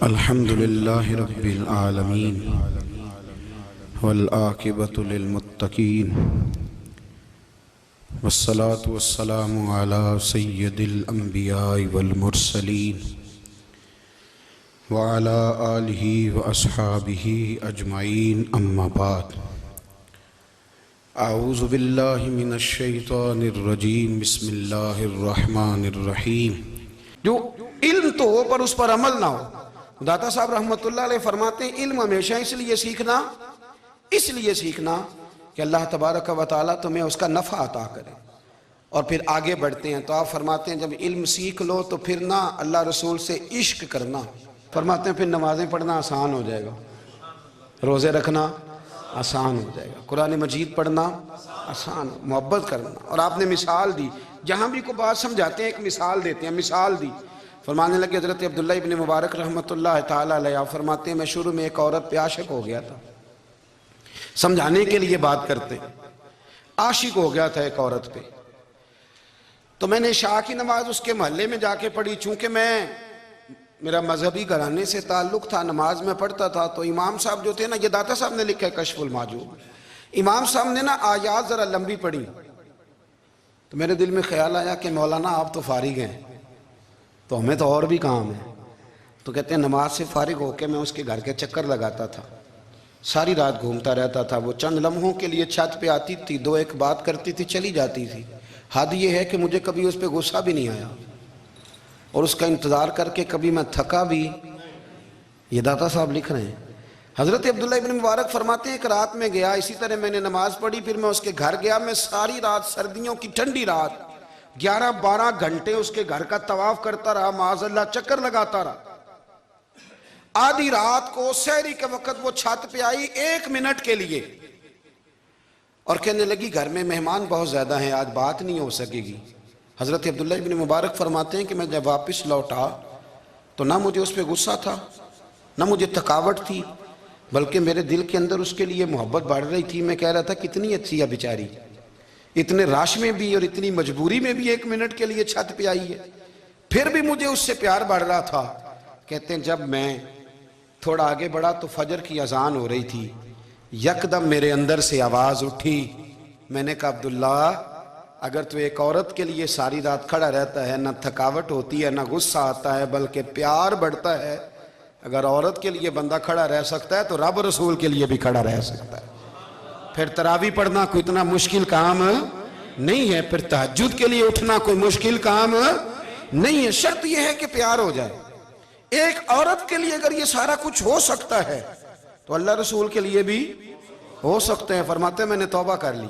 الحمد لله رب العالمين والعاقبة للمتقين والصلاة والسلام على سيد الأنبياء والمرسلين وعلى آله وأصحابه أجمعين أما بعد اعوذ باللہ من الشیطان الرجیم بسم اللہ الرحمن الرحیم۔ جو علم تو ہو پر اس پر عمل نہ ہو، داتا صاحب رحمۃ اللہ علیہ فرماتے ہیں علم ہمیشہ اس لیے سیکھنا کہ اللہ تبارک و تعالیٰ تمہیں اس کا نفع عطا کرے اور پھر آگے بڑھتے ہیں۔ تو آپ فرماتے ہیں جب علم سیکھ لو تو پھر نہ اللہ رسول سے عشق کرنا، فرماتے ہیں پھر نمازیں پڑھنا آسان ہو جائے گا، روزے رکھنا آسان ہو جائے گا، قرآن مجید پڑھنا آسان، محبت کرنا۔ اور آپ نے مثال دی، جہاں بھی کوئی بات سمجھاتے ہیں ایک مثال دیتے ہیں، مثال دی، فرمانے لگے حضرت عبداللہ ابن مبارک رحمۃ اللہ تعالیٰ علیہ فرماتے ہیں میں شروع میں ایک عورت پہ عاشق ہو گیا تھا، سمجھانے کے لیے بات کرتے ہیں، عاشق ہو گیا تھا ایک عورت پہ، تو میں نے عشاء کی نماز اس کے محلے میں جا کے پڑھی، چونکہ میرا مذہبی گھرانے سے تعلق تھا، نماز میں پڑھتا تھا، تو امام صاحب جو تھے نا، یہ داتا صاحب نے لکھا ہے کشف المحجوب، امام صاحب نے نا آیات ذرا لمبی پڑھی، تو میرے دل میں خیال آیا کہ مولانا آپ تو فارغ ہیں تو ہمیں تو اور بھی کام ہے، تو کہتے ہیں نماز سے فارغ ہو کے میں اس کے گھر کے چکر لگاتا تھا، ساری رات گھومتا رہتا تھا، وہ چند لمحوں کے لیے چھت پہ آتی تھی، دو ایک بات کرتی تھی، چلی جاتی تھی، حد یہ ہے کہ مجھے کبھی اس پہ غصہ بھی نہیں آیا اور اس کا انتظار کر کے کبھی میں تھکا بھی۔ یہ داتا صاحب لکھ رہے ہیں، حضرت عبداللہ ابن مبارک فرماتے ہیں ایک رات میں گیا، اسی طرح میں نے نماز پڑھی، پھر میں اس کے گھر گیا، میں ساری رات، سردیوں کی ٹھنڈی رات 11-12 گھنٹے اس کے گھر کا طواف کرتا رہا، معاذ اللہ چکر لگاتا رہا۔ آدھی رات کو سحری کے وقت وہ چھت پہ آئی 1 منٹ کے لیے اور کہنے لگی گھر میں مہمان بہت زیادہ ہیں، آج بات نہیں ہو سکے گی۔ حضرت عبداللہ ابن مبارک فرماتے ہیں کہ میں جب واپس لوٹا تو نہ مجھے اس پہ غصہ تھا، نہ مجھے تھکاوٹ تھی، بلکہ میرے دل کے اندر اس کے لیے محبت بڑھ رہی تھی۔ میں کہہ رہا تھا کتنی اچھی ہے بیچاری، اتنے راش میں بھی اور اتنی مجبوری میں بھی 1 منٹ کے لیے چھت پہ آئی ہے، پھر بھی مجھے اس سے پیار بڑھ رہا تھا۔ کہتے ہیں جب میں تھوڑا آگے بڑھا تو فجر کی اذان ہو رہی تھی، یکدم میرے اندر سے آواز اٹھی، میں نے کہا عبداللہ اگر تو ایک عورت کے لیے ساری رات کھڑا رہتا ہے، نہ تھکاوٹ ہوتی ہے، نہ غصہ آتا ہے، بلکہ پیار بڑھتا ہے، اگر عورت کے لیے بندہ کھڑا رہ سکتا ہے تو رب رسول کے لیے بھی کھڑا رہ سکتا ہے۔ پھر تراویح پڑھنا کوئی اتنا مشکل کام نہیں ہے، پھر تہجد کے لیے اٹھنا کوئی مشکل کام نہیں ہے، شرط یہ ہے کہ پیار ہو جائے۔ ایک عورت کے لیے اگر یہ سارا کچھ ہو سکتا ہے تو اللہ رسول کے لیے بھی ہو سکتے ہیں۔ فرماتے ہیں میں نے توبہ کر لی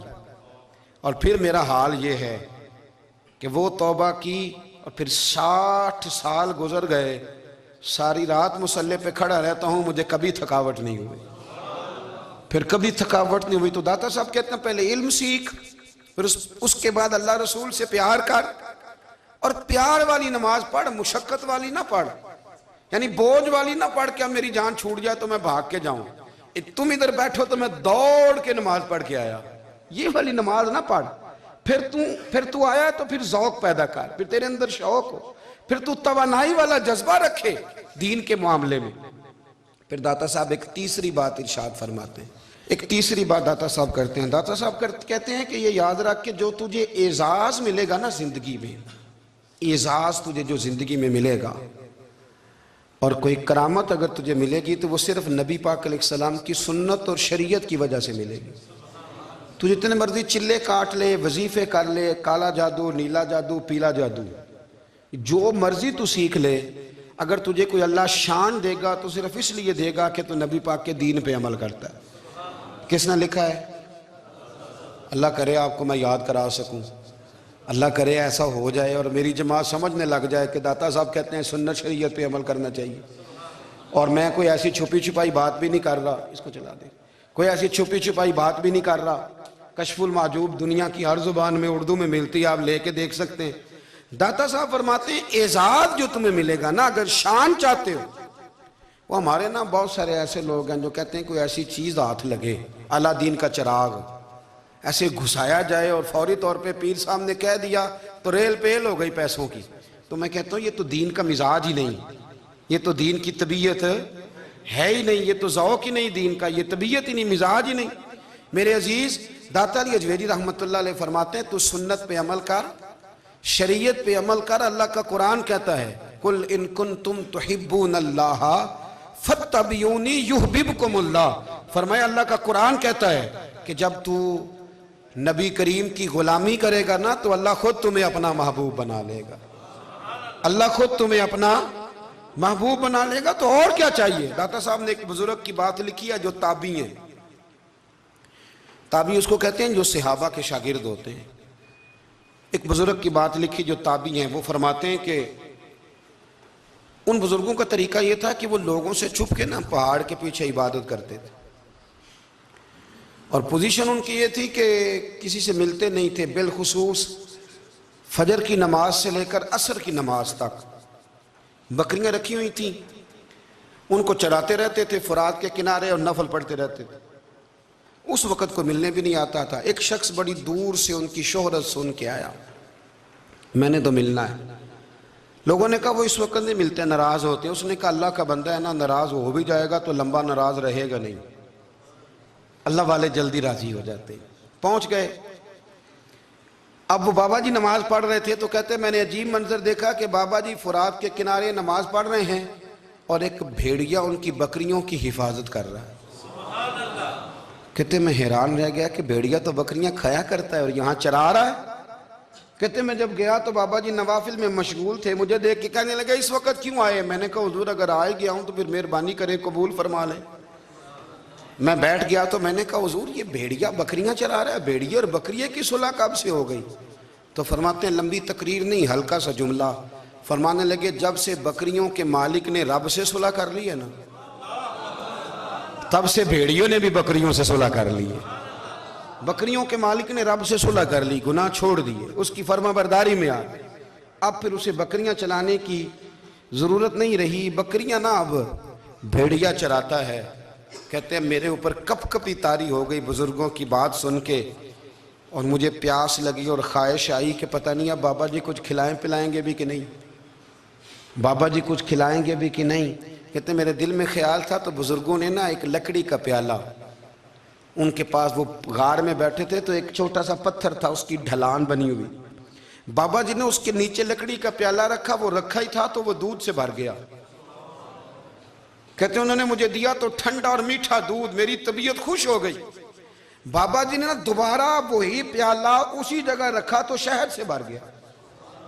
اور پھر میرا حال یہ ہے کہ وہ توبہ کی اور پھر 60 سال گزر گئے، ساری رات مصلی پہ کھڑا رہتا ہوں، مجھے کبھی تھکاوٹ نہیں ہوئی، پھر کبھی تھکاوٹ نہیں ہوئی۔ تو داتا صاحب کہتے ہیں پہلے علم سیکھ، پھر اس کے بعد اللہ رسول سے پیار کر، اور پیار والی نماز پڑھ، مشقت والی نہ پڑھ، یعنی بوجھ والی نہ پڑھ کہ اب میری جان چھوٹ جائے تو میں بھاگ کے جاؤں، تم ادھر بیٹھو تو میں دوڑ کے نماز پڑھ کے آیا، یہ والی نماز نہ پڑھ۔ پھر تو آیا تو پھر ذوق پیدا کر، پھر تیرے اندر شوق ہو، پھر تو توانائی والا جذبہ رکھے دین کے معاملے میں۔ پھر داتا صاحب ایک تیسری بات ارشاد فرماتے ہیں، ایک تیسری بات داتا صاحب کرتے ہیں، داتا صاحب کہتے ہیں کہ یہ یاد رکھ کہ جو تجھے اعزاز ملے گا نا زندگی میں، اعزاز تجھے جو زندگی میں ملے گا اور کوئی کرامت اگر تجھے ملے گی تو وہ صرف نبی پاک علیہ السلام کی سنت اور شریعت کی وجہ سے ملے گی۔ تو جتنے مرضی چلے کاٹ لے، وظیفے کر لے، کالا جادو، نیلا جادو، پیلا جادو، جو مرضی تو سیکھ لے، اگر تجھے کوئی اللہ شان دے گا تو صرف اس لیے دے گا کہ تو نبی پاک کے دین پہ عمل کرتا ہے۔ کس نے لکھا ہے؟ اللہ کرے آپ کو میں یاد کرا سکوں، اللہ کرے ایسا ہو جائے اور میری جماعت سمجھنے لگ جائے کہ داتا صاحب کہتے ہیں سنت شریعت پہ عمل کرنا چاہیے، اور میں کوئی ایسی چھپی چھپائی بات بھی نہیں کر رہا، اس کو چلا دے، کوئی ایسی چھپی چھپائی بات بھی نہیں کر رہا۔ کشف المحجوب دنیا کی ہر زبان میں اردو میں ملتی ہے، آپ لے کے دیکھ سکتے ہیں۔ داتا صاحب فرماتے ہیں اعزاز جو تمہیں ملے گا نا، اگر شان چاہتے ہو، وہ ہمارے نا بہت سارے ایسے لوگ ہیں جو کہتے ہیں کوئی ایسی چیز ہاتھ لگے، اعلیٰ دین کا چراغ ایسے گھسایا جائے اور فوری طور پہ پیر صاحب نے کہہ دیا تو ریل پیل ہو گئی پیسوں کی، تو میں کہتا ہوں یہ تو دین کا مزاج ہی نہیں، یہ تو دین کی طبیعت ہے ہی نہیں، یہ تو ذوق ہی نہیں دین کا، یہ طبیعت ہی نہیں، مزاج ہی نہیں۔ میرے عزیز داتا علی اجویری رحمۃ اللہ علیہ فرماتے ہیں تو سنت پہ عمل کر، شریعت پہ عمل کر۔ اللہ کا قرآن کہتا ہے قُلْ إِن كُنْتُمْ تُحِبُّونَ اللَّهَ فَاتَّبِعُونِي يُحْبِبْكُمُ اللَّهُ۔ فرمایا اللہ کا قرآن کہتا ہے کہ جب تو نبی کریم کی غلامی کرے گا نا تو اللہ خود تمہیں اپنا محبوب بنا لے گا، اللہ خود تمہیں اپنا محبوب بنا لے گا۔ تو اور کیا چاہیے؟ داتا صاحب نے ایک بزرگ کی بات لکھی ہے جو تابعی ہیں، تابعی اس کو کہتے ہیں جو صحابہ کے شاگرد ہوتے ہیں۔ ایک بزرگ کی بات لکھی جو تابعی ہیں، وہ فرماتے ہیں کہ ان بزرگوں کا طریقہ یہ تھا کہ وہ لوگوں سے چھپ کے نا پہاڑ کے پیچھے عبادت کرتے تھے، اور پوزیشن ان کی یہ تھی کہ کسی سے ملتے نہیں تھے، بالخصوص فجر کی نماز سے لے کر عصر کی نماز تک بکریاں رکھی ہوئی تھیں، ان کو چراتے رہتے تھے فرات کے کنارے اور نفل پڑھتے رہتے تھے۔ اس وقت کو ملنے بھی نہیں آتا تھا۔ ایک شخص بڑی دور سے ان کی شہرت سن کے آیا، میں نے تو ملنا ہے۔ لوگوں نے کہا وہ اس وقت نہیں ملتے، ناراض ہوتے ہیں۔ اس نے کہا اللہ کا بندہ ہے نا، ناراض ہو بھی جائے گا تو لمبا ناراض رہے گا نہیں، اللہ والے جلدی راضی ہو جاتے ہیں۔ پہنچ گئے۔ اب وہ بابا جی نماز پڑھ رہے تھے تو کہتے میں نے عجیب منظر دیکھا کہ بابا جی فرات کے کنارے نماز پڑھ رہے ہیں اور ایک بھیڑیا ان کی بکریوں کی حفاظت کر رہا ہے۔ کہتے میں حیران رہ گیا کہ بھیڑیا تو بکریاں کھایا کرتا ہے اور یہاں چرا رہا ہے۔ کہتے میں جب گیا تو بابا جی نوافل میں مشغول تھے، مجھے دیکھ کے کہنے لگے اس وقت کیوں آئے؟ میں نے کہا حضور اگر آئے گیا ہوں تو پھر مہربانی کرے قبول فرما لیں۔ میں بیٹھ گیا تو میں نے کہا حضور یہ بھیڑیا بکریاں چرا رہا ہے، بھیڑیا اور بکریے کی صلح کب سے ہو گئی؟ تو فرماتے ہیں لمبی تقریر نہیں، ہلکا سا جملہ۔ فرمانے لگے جب سے بکریوں کے مالک نے رب سے صلح کر لی ہے نا، تب سے بھیڑیوں نے بھی بکریوں سے صلح کر لی ہے۔ بکریوں کے مالک نے رب سے صلح کر لی، گناہ چھوڑ دیے، اس کی فرما برداری میں آ گئے۔ اب پھر اسے بکریاں چلانے کی ضرورت نہیں رہی، بکریاں نہ اب بھیڑیا چراتا ہے۔ کہتے ہیں میرے اوپر کپ کپی طاری ہو گئی بزرگوں کی بات سن کے، اور مجھے پیاس لگی اور خواہش آئی کہ پتہ نہیں اب بابا جی کچھ کھلائیں پلائیں گے بھی کہ نہیں، بابا جی کچھ کھلائیں گے بھی کہ نہیں۔ کہتے ہیں میرے دل میں خیال تھا تو بزرگوں نے نا ایک لکڑی کا پیالہ، ان کے پاس وہ غار میں بیٹھے تھے تو ایک چھوٹا سا پتھر تھا، اس کی ڈھلان بنی ہوئی، بابا جی نے اس کے نیچے لکڑی کا پیالہ رکھا، وہ رکھا ہی تھا تو وہ دودھ سے بھر گیا۔ کہتے ہیں انہوں نے مجھے دیا تو ٹھنڈا اور میٹھا دودھ، میری طبیعت خوش ہو گئی۔ بابا جی نے نا دوبارہ وہی پیالہ اسی جگہ رکھا تو شہد سے بھر گیا۔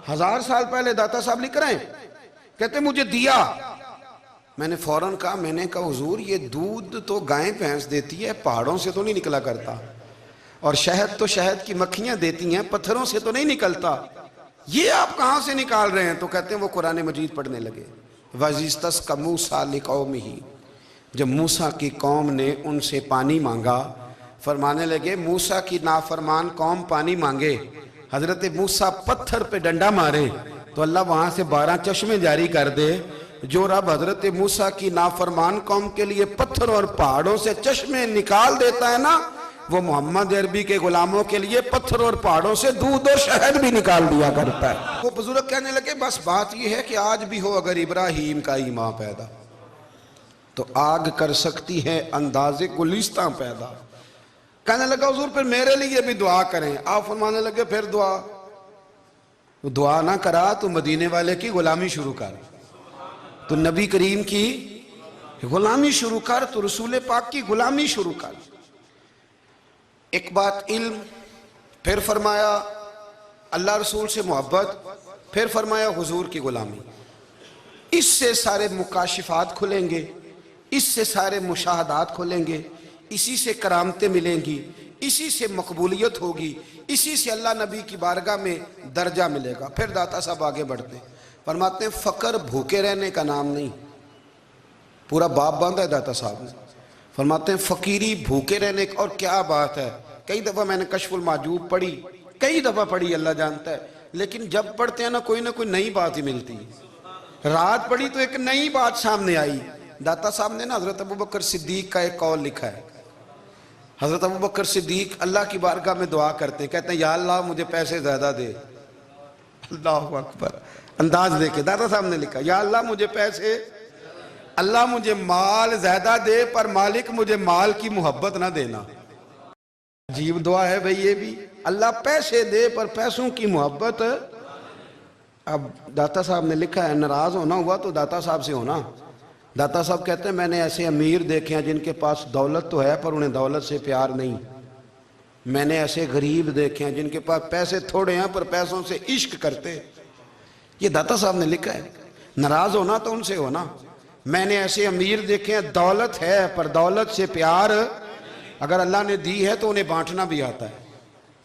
1000 سال پہلے داتا صاحب لکھ رہے ہیں، کہتے ہیں مجھے دیا، میں نے فوراً کہا، میں نے کہا حضور یہ دودھ تو گائیں بھینس دیتی ہے، پہاڑوں سے تو نہیں نکلا کرتا، اور شہد تو شہد کی مکھیاں دیتی ہیں، پتھروں سے تو نہیں نکلتا، یہ آپ کہاں سے نکال رہے ہیں؟ تو کہتے ہیں وہ قرآن مجید پڑھنے لگے۔ وَإِذِ اسْتَسْقَى مُوسَىٰ لِقَوْمِهِ، جب موسیٰ کی قوم نے ان سے پانی مانگا، فرمانے لگے موسیٰ کی نافرمان قوم پانی مانگے، حضرت موسیٰ پتھر پہ ڈنڈا مارے تو اللہ وہاں سے 12 چشمے جاری کر دے۔ جو رب حضرت موسیٰ کی نافرمان قوم کے لیے پتھر اور پہاڑوں سے چشمے نکال دیتا ہے نا، وہ محمد عربی کے غلاموں کے لیے پتھر اور پہاڑوں سے دودھ اور شہد بھی نکال دیا کرتا ہے۔ وہ بزرگ کہنے لگے بس بات یہ ہے کہ آج بھی ہو اگر ابراہیم کا ایمان پیدا تو آگ کر سکتی ہے انداز گلستاں پیدا۔ کہنے لگا حضور پھر میرے لیے بھی دعا کریں۔ آپ فرمانے لگے پھر دعا نہ کرا تو مدینے والے کی غلامی شروع کر، تو نبی کریم کی غلامی شروع کر، تو رسول پاک کی غلامی شروع کر۔ ایک بات علم، پھر فرمایا اللہ رسول سے محبت، پھر فرمایا حضور کی غلامی۔ اس سے سارے مکاشفات کھلیں گے، اس سے سارے مشاہدات کھلیں گے، اسی سے کرامتیں ملیں گی، اسی سے مقبولیت ہوگی، اسی سے اللہ نبی کی بارگاہ میں درجہ ملے گا۔ پھر داتا صاحب آگے بڑھتے ہیں، فرماتے ہیں فقر بھوکے رہنے کا نام نہیں، پورا باب باندھا ہے داتا صاحب نے۔ فرماتے ہیں فقیری بھوکے رہنے کا، اور کیا بات ہے، کئی دفعہ میں نے کشف المحجوب پڑھی، کئی دفعہ پڑھی، اللہ جانتا ہے، لیکن جب پڑھتے ہیں نا کوئی نہ کوئی نئی بات ہی ملتی ہے۔ رات پڑھی تو ایک نئی بات سامنے آئی۔ داتا صاحب نے نا حضرت ابوبکر صدیق کا ایک قول لکھا ہے۔ حضرت ابوبکر صدیق اللہ کی بارگاہ میں دعا کرتے ہیں، کہتے ہیں یا اللہ مجھے پیسے زیادہ دے۔ اللہ اکبر، انداز دیکھے داتا صاحب نے لکھا یا اللہ مجھے پیسے اللہ مجھے مال زیادہ دے پر مالک مجھے مال کی محبت نہ دینا. عجیب دعا ہے بھئی یہ بھی. اللہ پیسے دے پر پیسوں کی محبت. اب داتا صاحب نے لکھا ہے ناراض ہونا ہوا تو داتا صاحب سے ہونا. داتا صاحب کہتے ہیں میں نے ایسے امیر دیکھے ہیں جن کے پاس دولت تو ہے پر انہیں دولت سے پیار نہیں. میں نے ایسے غریب دیکھے ہیں جن کے پاس پیسے تھوڑے ہیں پر پیسوں سے عشق کرتے. یہ داتا صاحب نے لکھا ہے. ناراض ہونا تو ان سے ہونا. میں نے ایسے امیر دیکھے ہیں دولت ہے پر دولت سے پیار. اگر اللہ نے دی ہے تو انہیں بانٹنا بھی آتا ہے,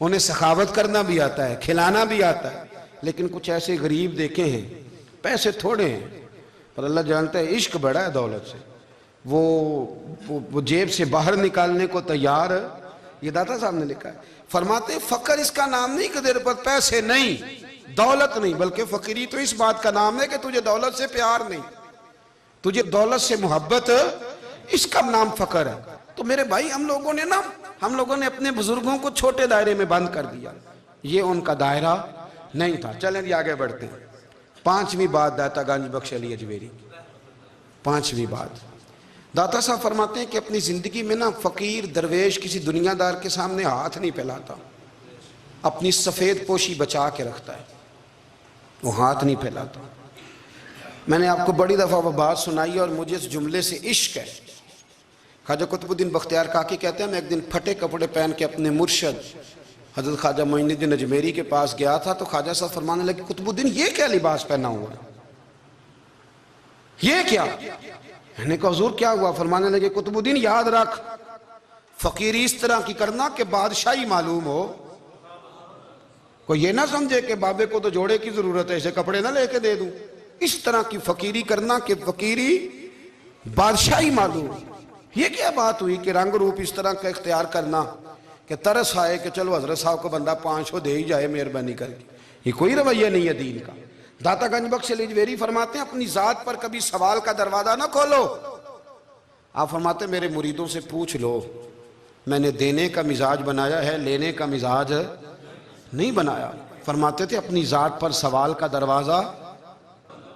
انہیں سخاوت کرنا بھی آتا ہے, کھلانا بھی آتا ہے. لیکن کچھ ایسے غریب دیکھے ہیں پیسے تھوڑے ہیں پر اللہ جانتا ہے عشق بڑا ہے دولت سے. وہ جیب سے باہر نکالنے کو تیار. یہ داتا صاحب نے لکھا ہے. فرماتے ہیں فقر اس کا نام نہیں کہ تیرے پر پیسے نہیں, دولت نہیں, بلکہ فقیری تو اس بات کا نام ہے کہ تجھے دولت سے پیار نہیں, تجھے دولت سے محبت, اس کا نام فقر ہے. تو میرے بھائی ہم لوگوں نے اپنے بزرگوں کو چھوٹے دائرے میں بند کر دیا. یہ ان کا دائرہ نہیں تھا. چلیں جی آگے بڑھتے ہیں. 5ویں بات داتا گنج بخش علی اجمیری. 5ویں بات داتا صاحب فرماتے ہیں کہ اپنی زندگی میں نا فقیر درویش کسی دنیا دار کے سامنے ہاتھ نہیں پھیلاتا, اپنی سفید پوشی بچا کے رکھتا ہے, وہ ہاتھ نہیں پھیلاتا. میں نے آپ کو بڑی دفعہ وہ بات سنائی اور مجھے اس جملے سے عشق ہے. خواجہ قطب الدین بختیار کاکی کہتے ہیں میں ایک دن پھٹے کپڑے پہن کے اپنے مرشد حضرت خواجہ معین الدین اجمیری کے پاس گیا تھا تو خواجہ صاحب فرمانے لگے قطب الدین یہ کیا لباس پہنا ہوا ہے, یہ کیا؟ میں نے کہا حضور کیا ہوا؟ فرمانے لگے قطب الدین یاد رکھ فقیری اس طرح کی کرنا کہ بادشاہی معلوم ہو. کوئی یہ نہ سمجھے کہ بابے کو تو جوڑے کی ضرورت ہے اسے کپڑے نہ لے کے دے دوں. اس طرح کی فقیری کرنا کہ فقیری بادشاہی معلوم. یہ کیا بات ہوئی کہ رنگ روپ اس طرح کا اختیار کرنا کہ ترس آئے کہ چلو حضرت صاحب کو بندہ 500 دے ہی جائے مہربانی کر کے. یہ کوئی رویہ نہیں ہے دین کا. داتا گنج بخش علی اجمیری فرماتے ہیں اپنی ذات پر کبھی سوال کا دروازہ نہ کھولو. آپ فرماتے ہیں میرے مریدوں سے پوچھ لو میں نے دینے کا مزاج بنایا ہے, لینے کا مزاج نہیں بنایا. فرماتے تھے اپنی ذات پر سوال کا دروازہ.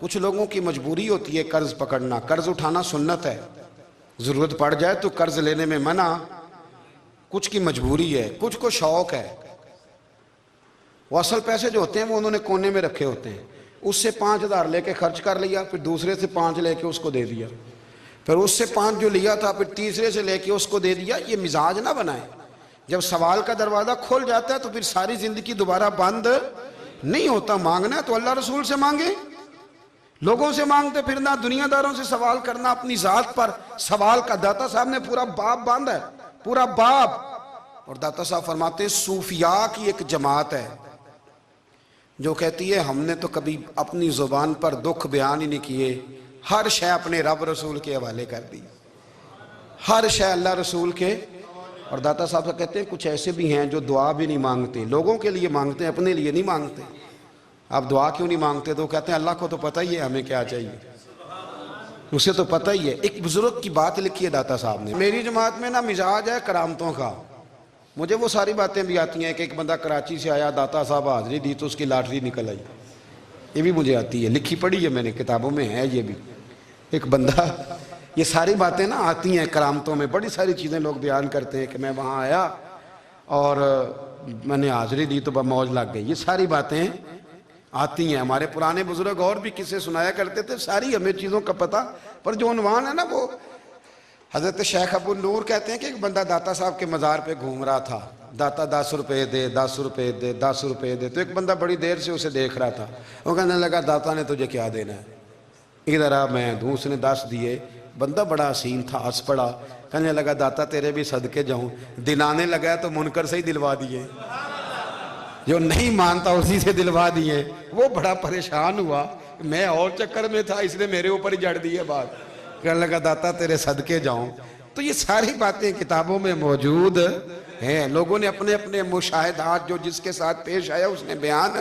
کچھ لوگوں کی مجبوری ہوتی ہے قرض پکڑنا, قرض اٹھانا سنت ہے, ضرورت پڑ جائے تو قرض لینے میں منع. کچھ کی مجبوری ہے, کچھ کو شوق ہے. وہ اصل پیسے جو ہوتے ہیں وہ انہوں نے کونے میں رکھے ہوتے ہیں. اس سے 5,000 لے کے خرچ کر لیا, پھر دوسرے سے 5 لے کے اس کو دے دیا, پھر اس سے 5 جو لیا تھا پھر تیسرے سے لے کے اس کو دے دیا. یہ مزاج نہ بنائے. جب سوال کا دروازہ کھل جاتا ہے تو پھر ساری زندگی دوبارہ بند نہیں ہوتا. مانگنا ہے تو اللہ رسول سے مانگے, لوگوں سے مانگتے پھرنا, دنیا داروں سے سوال کرنا. اپنی ذات پر سوال کا داتا صاحب نے پورا باب باندھا ہے, پورا باب. اور داتا صاحب فرماتے ہیں صوفیاء کی ایک جماعت ہے جو کہتی ہے ہم نے تو کبھی اپنی زبان پر دکھ بیان ہی نہیں کیے, ہر شے اپنے رب رسول کے حوالے کر دی, ہر شے اللہ رسول کے. اور داتا صاحب کہتے ہیں کچھ ایسے بھی ہیں جو دعا بھی نہیں مانگتے, لوگوں کے لیے مانگتے ہیں, اپنے لیے نہیں مانگتے. آپ دعا کیوں نہیں مانگتے؟ تو کہتے ہیں اللہ کو تو پتہ ہی ہے ہمیں کیا چاہیے, اسے تو پتہ ہی ہے. ایک بزرگ کی بات لکھی ہے داتا صاحب نے, میری جماعت میں نا مزاج ہے کرامتوں کا. مجھے وہ ساری باتیں بھی آتی ہیں کہ ایک بندہ کراچی سے آیا, داتا صاحب حاضری دی تو اس کی لاٹری نکل آئی. یہ بھی مجھے آتی ہے, لکھی پڑھی ہے میں نے, کتابوں میں ہے یہ بھی. ایک بندہ, یہ ساری باتیں نا آتی ہیں کرامتوں میں, بڑی ساری چیزیں لوگ بیان کرتے ہیں کہ میں وہاں آیا اور میں نے حاضری دی تو موج لگ گئی. یہ ساری باتیں آتی ہیں. ہمارے پرانے بزرگ اور بھی قصے سنایا کرتے تھے, ساری ہمیں چیزوں کا پتہ. پر جو عنوان ہے نا وہ حضرت شیخ ابو نور کہتے ہیں کہ ایک بندہ داتا صاحب کے مزار پہ گھوم رہا تھا. داتا 10 روپے دے, 10 روپے دے, 10 روپے دے. تو ایک بندہ بڑی دیر سے اسے دیکھ رہا تھا. وہ کہنے لگا داتا نے تجھے کیا دینا ہے, ادھر آ میں دوں. اس نے 10 دیے. بندہ بڑا حسین تھا, ہنس پڑا, کہنے لگا داتا تیرے بھی صدقے جاؤں. دلانے لگا تو منکر سے ہی دلوا دیے, جو نہیں مانتا اسی سے دلوا دیے. وہ بڑا پریشان ہوا, میں اور چکر میں تھا, اس نے میرے اوپر ہی جڑ دی ہے بات. کہنے لگا داتا تیرے صدقے جاؤں. تو یہ ساری باتیں کتابوں میں موجود ہیں. لوگوں نے اپنے اپنے مشاہدات جو جس کے ساتھ پیش آیا اس نے بیان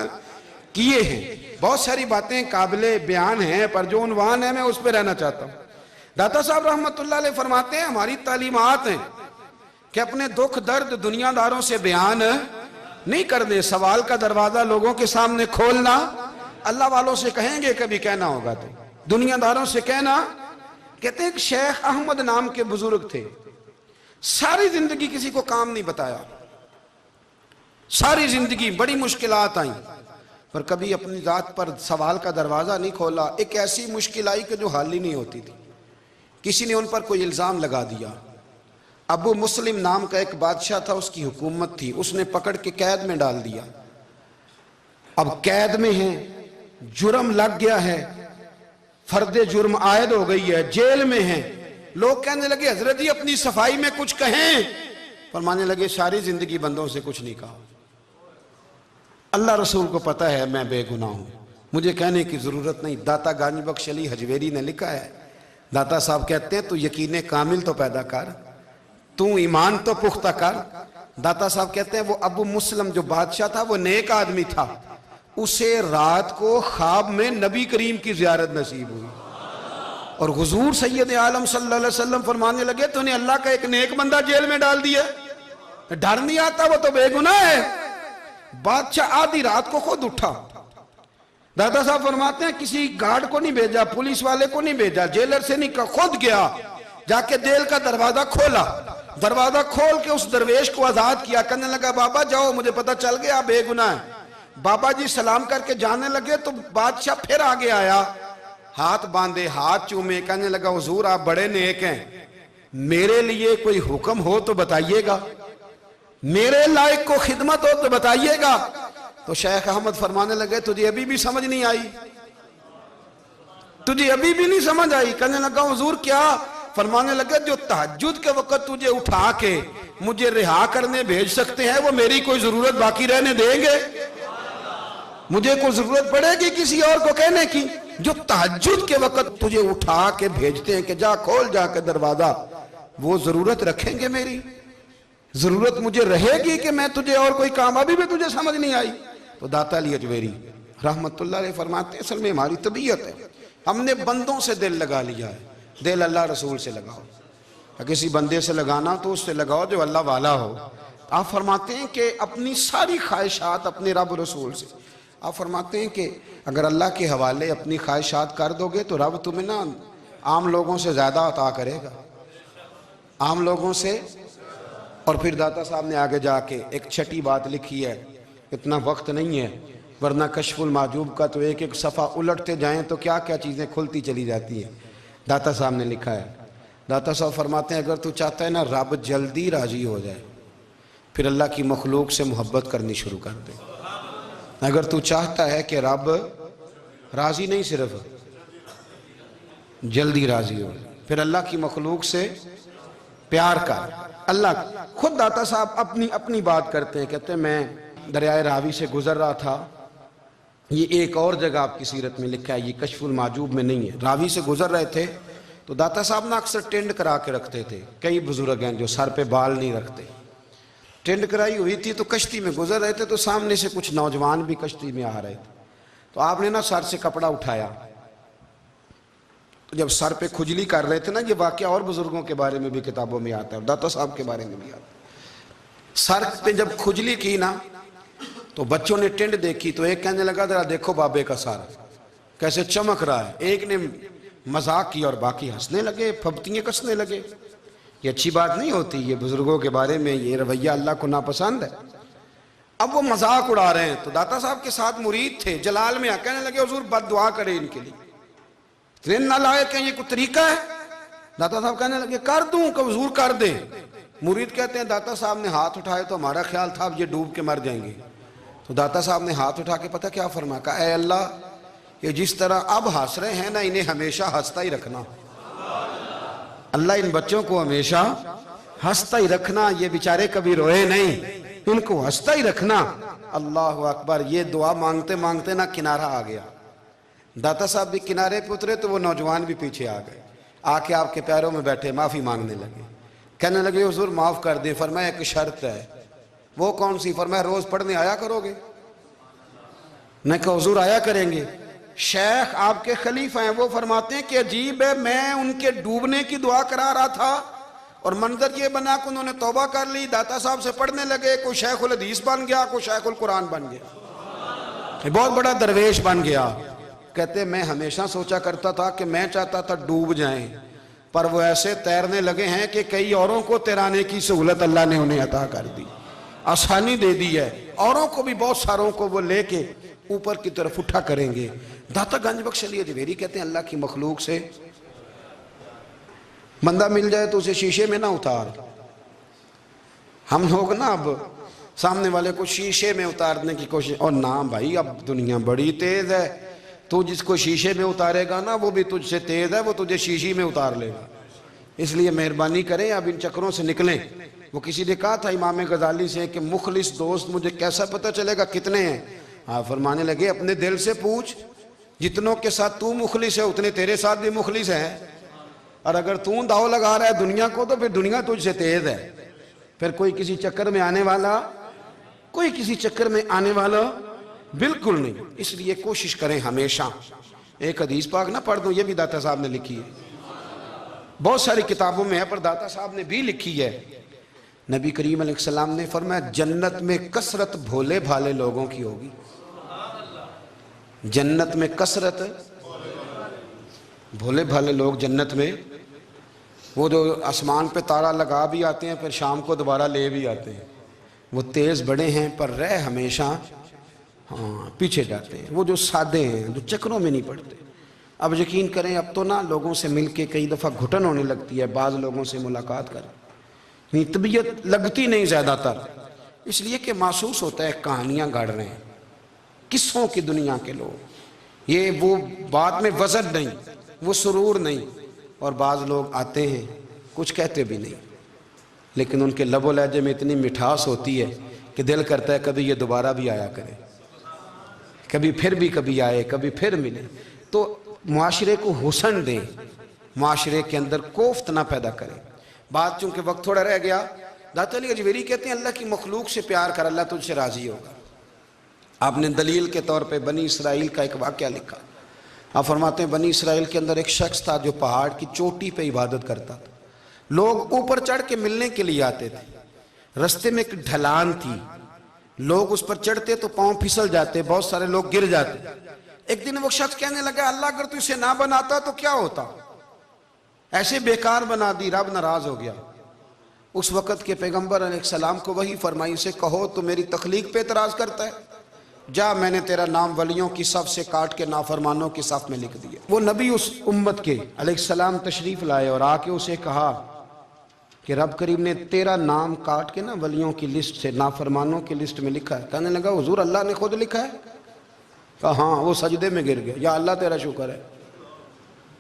کیے ہیں. بہت ساری باتیں قابل بیان ہیں, پر جو عنوان ہے میں اس پہ رہنا چاہتا ہوں. داتا صاحب رحمت اللہ علیہ فرماتے ہیں ہماری تعلیمات ہیں کہ اپنے دکھ درد دنیا داروں سے بیان نہیں کرنے, سوال کا دروازہ لوگوں کے سامنے کھولنا. اللہ والوں سے کہیں گے کبھی کہنا ہوگا تو, دنیا داروں سے کہنا کہتے ہیں کہ شیخ احمد نام کے بزرگ تھے، ساری زندگی کسی کو کام نہیں بتایا، ساری زندگی بڑی مشکلات آئیں، پر کبھی اپنی ذات پر سوال کا دروازہ نہیں کھولا۔ ایک ایسی مشکل آئی کہ جو حل ہی نہیں ہوتی تھی، کسی نے ان پر کوئی الزام لگا دیا۔ ابو مسلم نام کا ایک بادشاہ تھا، اس کی حکومت تھی، اس نے پکڑ کے قید میں ڈال دیا۔ اب قید میں ہیں، جرم لگ گیا ہے، فرد جرم عائد ہو گئی ہے، جیل میں ہیں۔ لوگ کہنے لگے حضرت جی اپنی صفائی میں کچھ کہیں، فرمانے لگے ساری زندگی بندوں سے کچھ نہیں کہا، اللہ رسول کو پتہ ہے میں بے گناہ ہوں، مجھے کہنے کی ضرورت نہیں۔ داتا گانی بخش علی حجویری نے لکھا ہے، داتا صاحب کہتے ہیں تو یقین کامل تو پیدا کر، تو ایمان تو پختہ کر۔ داتا صاحب کہتے ہیں وہ ابو مسلم جو بادشاہ تھا وہ نیک آدمی تھا، اسے رات کو خواب میں نبی کریم کی زیارت نصیب ہوئی، اور حضور سید عالم صلی اللہ علیہ وسلم فرمانے لگے تو نے اللہ کا ایک نیک بندہ جیل میں ڈال دیا، ڈر نہیں آتا، وہ تو بے گناہ ہے۔ بادشاہ آدھی رات کو خود اٹھا، دادا صاحب فرماتے ہیں کسی گارڈ کو نہیں بھیجا، پولیس والے کو نہیں بھیجا، جیلر سے نہیں کہا، خود گیا، جا کے جیل کا دروازہ کھولا، دروازہ کھول کے اس درویش کو آزاد کیا، کہنے لگا بابا جاؤ مجھے پتہ چل گیا بے گناہ ہے۔ بابا جی سلام کر کے جانے لگے تو بادشاہ پھر آگے آیا، ہاتھ باندھے، ہاتھ چومے، کہنے لگا حضور آپ بڑے نیک ہیں، میرے لیے کوئی حکم ہو تو بتائیے گا، میرے لائق کو خدمت ہو تو بتائیے گا۔ تو شیخ احمد فرمانے لگے تجھے ابھی بھی سمجھ نہیں آئی، تجھے ابھی بھی نہیں سمجھ آئی؟ کہنے لگا حضور کیا؟ فرمانے لگے جو تہجد کے وقت تجھے اٹھا کے مجھے رہا کرنے بھیج سکتے ہیں وہ میری کوئی ضرورت باقی رہنے دیں گے؟ مجھے کوئی ضرورت پڑے گی کسی اور کو کہنے کی؟ جو تہجد کے وقت تجھے اٹھا کے بھیجتے ہیں کہ جا کھول جا کے دروازہ، وہ ضرورت رکھیں گے میری؟ ضرورت مجھے رہے گی کہ میں تجھے اور کوئی کام؟ ابھی بھی تجھے سمجھ نہیں آئی؟ تو داتا علی حجویری رحمت اللہ علیہ فرماتے ہیں اصل میں ہماری طبیعت ہے، ہم نے بندوں سے دل لگا لیا ہے، دل اللہ رسول سے لگاؤ، کسی بندے سے لگانا تو اس سے لگاؤ جو اللہ والا ہو۔ آپ فرماتے ہیں کہ اپنی ساری خواہشات اپنے رب رسول سے، آپ فرماتے ہیں کہ اگر اللہ کے حوالے اپنی خواہشات کر دو گے تو رب تمہیں نا عام لوگوں سے زیادہ عطا کرے گا، عام لوگوں سے۔ اور پھر داتا صاحب نے آگے جا کے ایک چھٹی بات لکھی ہے، اتنا وقت نہیں ہے ورنہ کشف المحجوب کا تو ایک ایک صفحہ الٹتے جائیں تو کیا کیا چیزیں کھلتی چلی جاتی ہیں۔ داتا صاحب نے لکھا ہے، داتا صاحب فرماتے ہیں اگر تو چاہتا ہے نا رب جلدی راضی ہو جائے پھر اللہ کی مخلوق سے محبت کرنی شروع کر دے۔ اگر تو چاہتا ہے کہ رب راضی نہیں صرف جلدی راضی ہو پھر اللہ کی مخلوق سے پیار کر۔ اللہ خود داتا صاحب اپنی بات کرتے ہیں، کہتے ہیں میں دریائے راوی سے گزر رہا تھا، یہ ایک اور جگہ آپ کی سیرت میں لکھا ہے، یہ کشف المحجوب میں نہیں ہے، راوی سے گزر رہے تھے تو داتا صاحب نے اکثر ٹینڈ کرا کے رکھتے تھے، کئی بزرگ ہیں جو سر پہ بال نہیں رکھتے، ٹینڈ کرائی ہوئی تھی تو کشتی میں گزر رہے تھے تو سامنے سے کچھ نوجوان بھی کشتی میں آ رہے تھے، تو آپ نے نا سر سے کپڑا اٹھایا، تو جب سر پہ کھجلی کر رہے تھے نا، یہ واقعہ اور بزرگوں کے بارے میں بھی کتابوں میں آتا ہے، داتا صاحب کے بارے میں بھی آتا ہے، سر پہ جب کھجلی کی نا تو بچوں نے ٹینڈ دیکھی تو ایک کہنے لگا ذرا دیکھو بابے کا سر کیسے چمک رہا ہے، ایک نے مذاق کی اور باقی ہنسنے لگے، پھپتیاں کسنے لگے۔ یہ اچھی بات نہیں ہوتی، یہ بزرگوں کے بارے میں یہ رویہ اللہ کو ناپسند ہے۔ اب وہ مذاق اڑا رہے ہیں تو داتا صاحب کے ساتھ مرید تھے، جلال میں کہنے لگے حضور بد دعا کرے ان کے لیے، اتنے نالائق ہیں، یہ کوئی طریقہ ہے؟ داتا صاحب کہنے لگے کر دوں کہ حضور کر دیں۔ مرید کہتے ہیں داتا صاحب نے ہاتھ اٹھائے تو ہمارا خیال تھا اب یہ ڈوب کے مر جائیں گے، تو داتا صاحب نے ہاتھ اٹھا کے پتہ کیا فرمایا، کہا اے اللہ یہ جس طرح اب ہنس رہے ہیں نا انہیں ہمیشہ ہنستا ہی رکھنا، اللہ ان بچوں کو ہمیشہ ہنستا ہی رکھنا، یہ بیچارے کبھی روئے نہیں، ان کو ہنستا ہی رکھنا۔ اللہ اکبر، یہ دعا مانگتے مانگتے نا کنارہ آ گیا، داتا صاحب بھی کنارے پہ اترے تو وہ نوجوان بھی پیچھے آ گئے، آ کے آپ کے پیروں میں بیٹھے معافی مانگنے لگے، کہنے لگے حضور معاف کر دیں۔ فرمایا ایک شرط ہے، وہ کون سی؟ فرمایا روز پڑھنے آیا کرو گے؟ میں کہا حضور آیا کریں گے۔ شیخ آپ کے خلیفہ ہیں، وہ فرماتے ہیں کہ عجیب ہے، میں ان کے ڈوبنے کی دعا کرا رہا تھا اور منظر یہ بنا کہ انہوں نے توبہ کر لی، داتا صاحب سے پڑھنے لگے، کوئی شیخ الحدیث بن گیا، کوئی شیخ القرآن بن گیا، بہت بڑا درویش بن گیا۔ کہتے میں ہمیشہ سوچا کرتا تھا کہ میں چاہتا تھا ڈوب جائیں، پر وہ ایسے تیرنے لگے ہیں کہ کئی اوروں کو تیرانے کی سہولت اللہ نے انہیں عطا کر دی، آسانی دے دی ہے، اوروں کو بھی بہت ساروں کو وہ لے کے اوپر کی طرف اٹھا کریں گے۔ داتا گنج بخش علی اجمیری کہتے ہیں اللہ کی مخلوق سے بندہ مل جائے تو اسے شیشے میں نہ اتار۔ ہم لوگ نا اب سامنے والے کو شیشے میں اتارنے کی کوشش، اور نہ بھائی اب دنیا بڑی تیز ہے، تو جس کو شیشے میں اتارے گا نا وہ بھی تجھ سے تیز ہے، وہ تجھے شیشی میں اتار لے گا۔ اس لیے مہربانی کریں اب ان چکروں سے نکلیں۔ وہ کسی نے کہا تھا امام غزالی سے کہ مخلص دوست مجھے کیسا پتہ چلے گا کتنے ہیں؟ آپ فرمانے لگے اپنے دل سے پوچھ، جتنوں کے ساتھ تو مخلص ہے اتنے تیرے ساتھ بھی مخلص ہیں، اور اگر تو داؤ لگا رہا ہے دنیا کو تو پھر دنیا تجھ سے تیز ہے۔ پھر کوئی کسی چکر میں آنے والا، کوئی کسی چکر میں آنے والا بالکل نہیں۔ اس لیے کوشش کریں ہمیشہ۔ ایک حدیث پاک نہ پڑھ دوں، یہ بھی داتا صاحب نے لکھی ہے، بہت ساری کتابوں میں ہے پر داتا صاحب نے بھی لکھی ہے۔ نبی کریم علیہ السلام نے فرمایا جنت میں کثرت بھولے بھالے لوگوں کی ہوگی، جنت میں کثرت بھولے بھالے لوگ جنت میں، وہ جو آسمان پہ تارا لگا بھی آتے ہیں پھر شام کو دوبارہ لے بھی آتے ہیں، وہ تیز بڑے ہیں پر رہ ہمیشہ پیچھے جاتے ہیں، وہ جو سادے ہیں جو چکروں میں نہیں پڑتے۔ اب یقین کریں اب تو نا لوگوں سے مل کے کئی دفعہ گھٹن ہونے لگتی ہے، بعض لوگوں سے ملاقات کر طبیعت لگتی نہیں زیادہ تر، اس لیے کہ محسوس ہوتا ہے کہانیاں گڑھ رہے ہیں، قصوں کی دنیا کے لوگ، یہ وہ بات میں وزن نہیں، وہ سرور نہیں، اور بعض لوگ آتے ہیں کچھ کہتے بھی نہیں، لیکن ان کے لب و لہجے میں اتنی مٹھاس ہوتی ہے کہ دل کرتا ہے کبھی یہ دوبارہ بھی آیا کرے، کبھی آئے، کبھی پھر ملے۔ تو معاشرے کو حسن دیں، معاشرے کے اندر کوفت نہ پیدا کریں۔ بات چونکہ وقت تھوڑا رہ گیا، داتا علی اجمیری کہتے ہیں اللہ کی مخلوق سے پیار کر، اللہ تجھ سے راضی ہوگا۔ آپ نے دلیل کے طور پہ بنی اسرائیل کا ایک واقعہ لکھا۔ آپ فرماتے ہیں بنی اسرائیل کے اندر ایک شخص تھا جو پہاڑ کی چوٹی پہ عبادت کرتا تھا، لوگ اوپر چڑھ کے ملنے کے لیے آتے تھے، رستے میں ایک ڈھلان تھی، لوگ اس پر چڑھتے تو پاؤں پھسل جاتے، بہت سارے لوگ گر جاتے۔ ایک دن وہ شخص کہنے لگا اللہ اگر تو اسے نہ بناتا تو کیا ہوتا، ایسے بیکار بنا دی، رب ناراض ہو گیا۔ اس وقت کے پیغمبر علیہ السلام کو وہی فرمائی اسے کہو تو میری تخلیق پہ اعتراض کرتا ہے، جا میں نے تیرا نام ولیوں کی صف سے کاٹ کے نافرمانوں کی صف میں لکھ دیا۔ وہ نبی اس امت کے علیہ السلام تشریف لائے اور آ کے اسے کہا کہ رب کریم نے تیرا نام کاٹ کے نا ولیوں کی لسٹ سے نافرمانوں کی لسٹ میں لکھا ہے۔ کہنے لگا حضور اللہ نے خود لکھا ہے؟ کہا ہاں۔ وہ سجدے میں گر گیا، یا اللہ تیرا شکر ہے،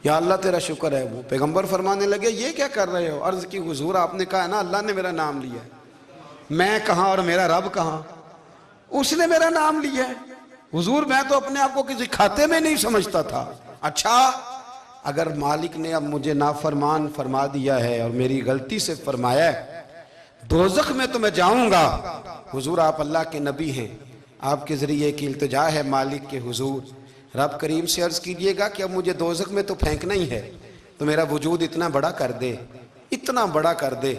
یا اللہ تیرا شکر ہے۔ وہ پیغمبر فرمانے لگے یہ کیا کر رہے ہو؟ عرض کی حضور آپ نے کہا ہے نا اللہ نے میرا نام لیا ہے، میں کہاں اور میرا رب کہاں؟ اس نے میرا نام لیا ہے حضور، میں تو اپنے آپ کو کسی کھاتے میں نہیں سمجھتا تھا۔ اچھا اگر مالک نے اب مجھے نافرمان فرما دیا ہے اور میری غلطی سے فرمایا ہے دوزخ میں تو میں جاؤں گا۔ حضور آپ اللہ کے نبی ہیں، آپ کے ذریعے کی التجا ہے مالک کے حضور، رب کریم سے عرض کیجئے گا کہ اب مجھے دوزخ میں تو پھینکنا ہی ہے، تو میرا وجود اتنا بڑا کر دے، اتنا بڑا کر دے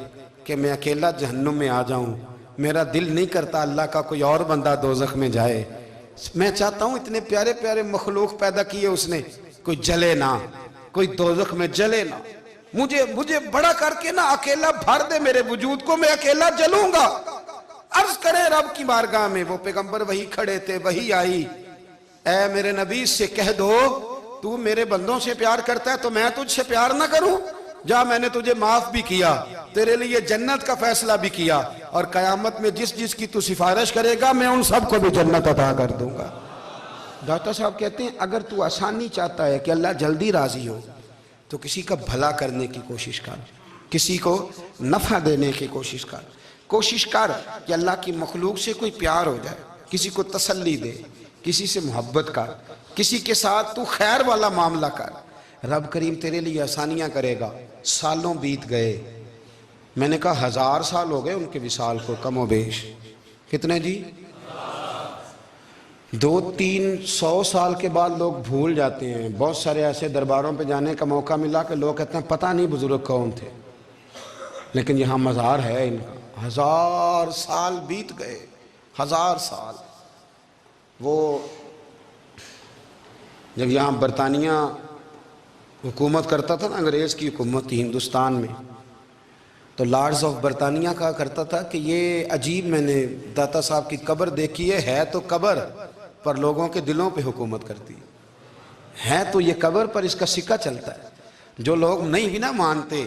کہ میں اکیلا جہنم میں آ جاؤں۔ میرا دل نہیں کرتا اللہ کا کوئی اور بندہ دوزخ میں جائے، میں چاہتا ہوں اتنے پیارے پیارے مخلوق پیدا کیے اس نے، کوئی جلے نہ، کوئی دوزخ میں جلے نہ، مجھے بڑا کر کے نہ اکیلا بھر دے میرے وجود کو، میں اکیلا جلوں گا۔ عرض کرے رب کی بارگاہ میں، وہ پیغمبر وہی کھڑے تھے، وہی آئی، اے میرے نبی سے کہہ دو تو میرے بندوں سے پیار کرتا ہے تو میں تجھ سے پیار نہ کروں؟ جا میں نے تجھے معاف بھی کیا، تیرے لیے جنت کا فیصلہ بھی کیا، اور قیامت میں جس کی تو سفارش کرے گا میں ان سب کو بھی جنت عطا کر دوں گا۔ داتا صاحب کہتے ہیں اگر تو آسانی چاہتا ہے کہ اللہ جلدی راضی ہو تو کسی کا بھلا کرنے کی کوشش کر، کسی کو نفع دینے کی کوشش کر کہ اللہ کی مخلوق سے کوئی پیار ہو جائے، کسی کو تسلی دے، کسی سے محبت کر، کسی کے ساتھ تو خیر والا معاملہ کر، رب کریم تیرے لیے آسانیاں کرے گا۔ سالوں بیت گئے، میں نے کہا 1000 سال ہو گئے ان کے وصال کو کم و بیش، کتنے جی؟ 200-300 سال کے بعد لوگ بھول جاتے ہیں۔ بہت سارے ایسے درباروں پہ جانے کا موقع ملا کہ لوگ کہتے ہیں پتہ نہیں بزرگ کون تھے، لیکن یہاں مزار ہے ان کا۔ 1000 سال بیت گئے، 1000 سال۔ وہ جب یہاں برطانیہ حکومت کرتا تھا نا، انگریز کی حکومت تھی ہندوستان میں، تو لارڈز آف برطانیہ کہا کرتا تھا کہ یہ عجیب، میں نے داتا صاحب کی قبر دیکھی ہے تو قبر پر لوگوں کے دلوں پہ حکومت کرتی ہے تو یہ قبر پر اس کا سکہ چلتا ہے۔ جو لوگ نہیں بھی نہ مانتے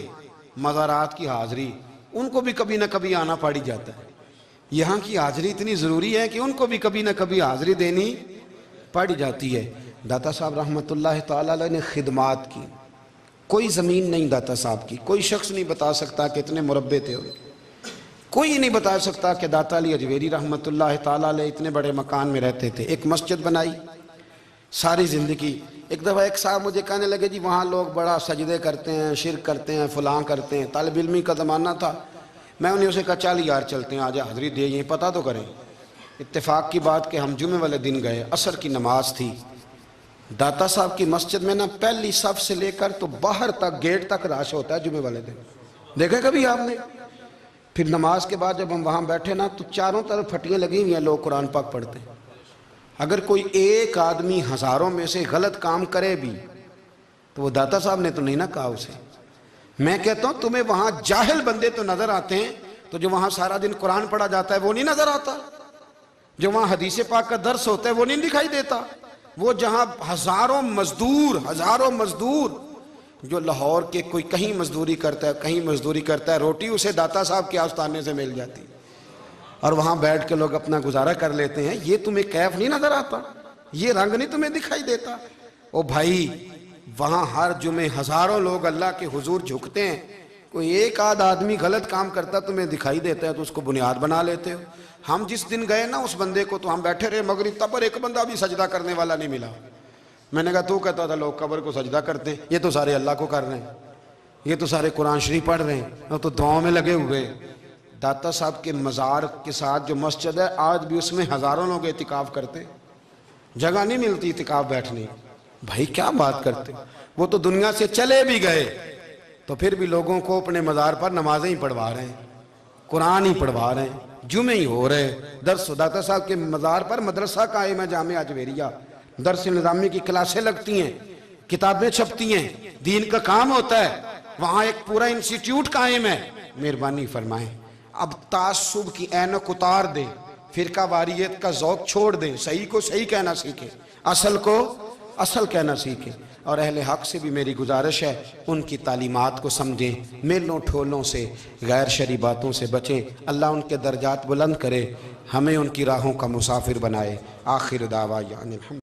مزارات کی حاضری، ان کو بھی کبھی نہ کبھی آنا پڑ جاتا ہے۔ یہاں کی حاضری اتنی ضروری ہے کہ ان کو بھی کبھی نہ کبھی حاضری دینی پڑ جاتی ہے۔ داتا صاحب رحمۃ اللہ تعالیٰ علیہ نے خدمات کی، کوئی زمین نہیں داتا صاحب کی، کوئی شخص نہیں بتا سکتا کہ اتنے مربع تھے، کوئی نہیں بتا سکتا کہ داتا علی اجویری رحمۃ اللہ تعالیٰ علیہ اتنے بڑے مکان میں رہتے تھے۔ ایک مسجد بنائی ساری زندگی۔ ایک دفعہ ایک صاحب مجھے کہنے لگے جی وہاں لوگ بڑا سجدے کرتے ہیں، شرک کرتے ہیں، فلاں کرتے ہیں، طالب علمی کا زمانہ تھا۔ میں انہیں اسے کہا چل یار چلتے ہیں، آج حاضری دے، یہ پتہ تو کریں۔ اتفاق کی بات کہ ہم جمعے والے دن گئے، عصر کی نماز تھی، داتا صاحب کی مسجد میں نا پہلی صف سے لے کر تو باہر تک گیٹ تک رش ہوتا ہے جمعے والے دن، دیکھا کبھی آپ نے؟ پھر نماز کے بعد جب ہم وہاں بیٹھے نا تو چاروں طرف پھٹیاں لگی ہوئی ہیں، لوگ قرآن پاک پڑھتے ہیں۔ اگر کوئی ایک آدمی ہزاروں میں سے غلط کام کرے بھی تو وہ داتا صاحب نے تو نہیں نہ کہا اسے۔ میں کہتا ہوں تمہیں وہاں جاہل بندے تو نظر آتے ہیں، تو جو وہاں سارا دن قرآن پڑھا جاتا ہے وہ نہیں نظر آتا؟ جو وہاں حدیث پاک کا درس ہوتا ہے وہ نہیں دکھائی دیتا؟ وہ جہاں ہزاروں مزدور جو لاہور کے کوئی کہیں مزدوری کرتا ہے، کہیں مزدوری کرتا ہے، روٹی اسے داتا صاحب کے آستانے سے مل جاتی، اور وہاں بیٹھ کے لوگ اپنا گزارا کر لیتے ہیں۔ یہ تمہیں کیف نہیں نظر آتا؟ یہ رنگ نہیں تمہیں دکھائی دیتا؟ او بھائی، وہاں ہر جمعے ہزاروں لوگ اللہ کے حضور جھکتے ہیں، کوئی ایک آدھ آدمی غلط کام کرتا تمہیں دکھائی دیتا ہے تو اس کو بنیاد بنا لیتے ہو۔ ہم جس دن گئے نا اس بندے کو، تو ہم بیٹھے رہے مغرب تب، اور ایک بندہ بھی سجدہ کرنے والا نہیں ملا۔ میں نے کہا تو کہتا تھا لوگ قبر کو سجدہ کرتے ہیں، یہ تو سارے اللہ کو کر رہے ہیں، یہ تو سارے قرآن شریف پڑھ رہے ہیں، اور تو دعاؤں میں لگے ہوئے۔ داتا صاحب کے مزار کے ساتھ جو مسجد ہے آج بھی اس میں ہزاروں لوگ اعتکاف کرتے ہیں، جگہ نہیں ملتی اعتکاف بیٹھنے۔ بھائی کیا بات کرتے؟ وہ تو دنیا سے چلے بھی گئے تو پھر بھی لوگوں کو اپنے مزار پر نمازیں ہی پڑھوا رہے ہیں، قرآن ہی پڑھوا رہے ہیں، جمعے ہی ہو رہے درس۔ داتا صاحب کے مزار پر مدرسہ قائم ہے، جامعہ اجویریہ، درس نظامی کی کلاسیں لگتی ہیں، کتابیں چھپتی ہیں، دین کا کام ہوتا ہے، وہاں ایک پورا انسٹیٹیوٹ قائم ہے۔ مہربانی فرمائیں اب تعصب کی اینک اتار دیں، فرقہ واریت کا ذوق چھوڑ دیں، صحیح کو صحیح کہنا سیکھیں، اصل کو اصل کہنا سیکھیں۔ اور اہل حق سے بھی میری گزارش ہے ان کی تعلیمات کو سمجھیں، میلوں ٹھولوں سے، غیر شرعی باتوں سے بچیں۔ اللہ ان کے درجات بلند کرے، ہمیں ان کی راہوں کا مسافر بنائے۔ آخر دعویٰ